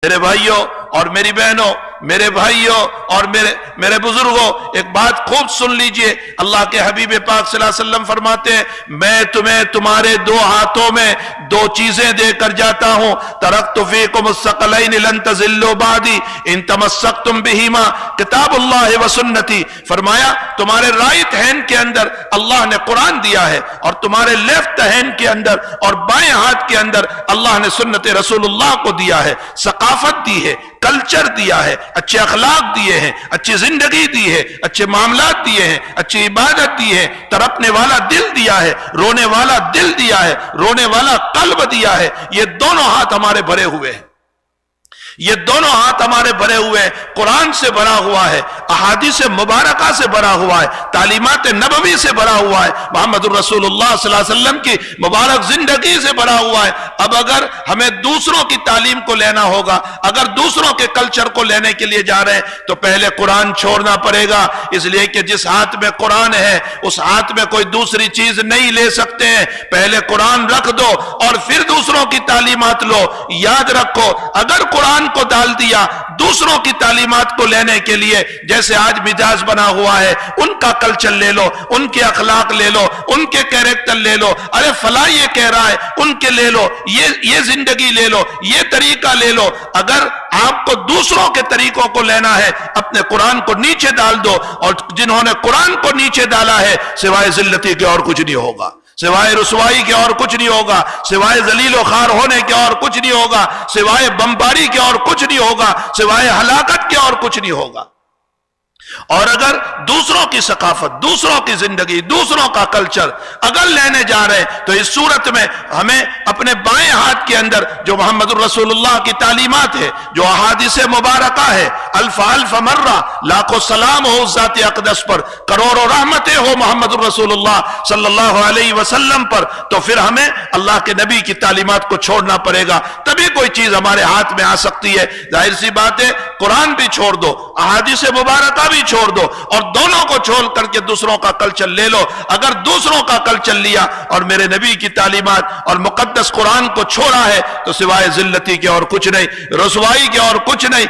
میرے بھائیوں اور میری بہنوں، میرے بھائیوں اور میرے بزرگوں، ایک بات خوب سن لیجئے۔ اللہ کے حبیب پاک صلی اللہ علیہ وسلم فرماتے ہیں، میں تمہیں تمہارے دو ہاتھوں میں دو چیزیں دے کر جاتا ہوں، ترکت فیکم الثقلین لن تضلوا بعدی ان تمسکتم بہما کتاب اللہ و سنتی۔ فرمایا تمہارے رائٹ ہینڈ کے اندر اللہ نے قرآن دیا ہے، اور تمہارے لیفٹ ہینڈ کے اندر اور بائیں ہاتھ کے اندر اللہ نے سنت رسول اللہ کو دیا ہے، ثقافت دی ہے، کلچر دیا ہے، اچھے اخلاق دیے ہیں، اچھی زندگی دی ہے، اچھے معاملات دیے ہیں، اچھی عبادت دی ہے، تڑپنے والا دل دیا ہے، رونے والا دل دیا ہے، رونے والا قلب دیا ہے۔ یہ دونوں ہاتھ ہمارے بھرے ہوئے ہیں، یہ دونوں ہاتھ ہمارے بھرے ہوئے ہیں، قرآن سے بھرا ہوا ہے، احادیث مبارکہ سے بھرا ہوا ہے، تعلیمات نبوی سے بھرا ہوا ہے، محمد الرسول اللہ صلی اللہ علیہ وسلم کی مبارک زندگی سے بھرا ہوا ہے۔ اب اگر ہمیں دوسروں کی تعلیم کو لینا ہوگا، اگر دوسروں کے کلچر کو لینے کے لیے جا رہے ہیں، تو پہلے قرآن چھوڑنا پڑے گا، اس لیے کہ جس ہاتھ میں قرآن ہے اس ہاتھ میں کوئی دوسری چیز نہیں لے سکتے ہیں۔ پہلے قرآن رکھ دو اور پھر دوسروں کی تعلیمات لو۔ یاد رکھو، اگر قرآن کو ڈال دیا دوسروں کی تعلیمات کو لینے کے لیے، جیسے آج مجاز بنا ہوا ہے، ان کا کلچر لے لو، ان کے اخلاق لے لو، ان کے کیریکٹر لے لو، ارے فلاں یہ کہہ رہا ہے ان کے لے لو، یہ زندگی لے لو، یہ طریقہ لے لو۔ اگر آپ کو دوسروں کے طریقوں کو لینا ہے، اپنے قرآن کو نیچے ڈال دو، اور جنہوں نے قرآن کو نیچے ڈالا ہے سوائے ذلتی کے اور کچھ نہیں ہوگا، سوائے رسوائی کے اور کچھ نہیں ہوگا، سوائے ذلیل و خوار ہونے کے اور کچھ نہیں ہوگا، سوائے بمباری کے اور کچھ نہیں ہوگا، سوائے ہلاکت کے اور کچھ نہیں ہوگا۔ اور اگر دوسروں کی ثقافت، دوسروں کی زندگی، دوسروں کا کلچر اگر لینے جا رہے ہیں، تو اس صورت میں ہمیں اپنے بائیں ہاتھ کے اندر جو محمد الرسول اللہ کی تعلیمات ہے، جو احادیث مبارکہ ہے، الف الف مرہ لاکھوں سلام ہو اس ذات اقدس پر، کروڑوں رحمتیں ہو محمد الرسول اللہ صلی اللہ علیہ وسلم پر، تو پھر ہمیں اللہ کے نبی کی تعلیمات کو چھوڑنا پڑے گا، تبھی کوئی چیز ہمارے ہاتھ میں آ سکتی ہے۔ ظاہر سی بات ہے، قرآن بھی چھوڑ دو، احادیث مبارکہ بھی چھوڑ دو، اور دونوں کو چھوڑ کر کے دوسروں کا کلچر لے لو۔ اگر دوسروں کا کلچر لیا اور میرے نبی کی تعلیمات اور مقدس قرآن کو چھوڑا ہے، تو سوائے ذلتی کے اور کچھ نہیں، رسوائی کے اور کچھ نہیں۔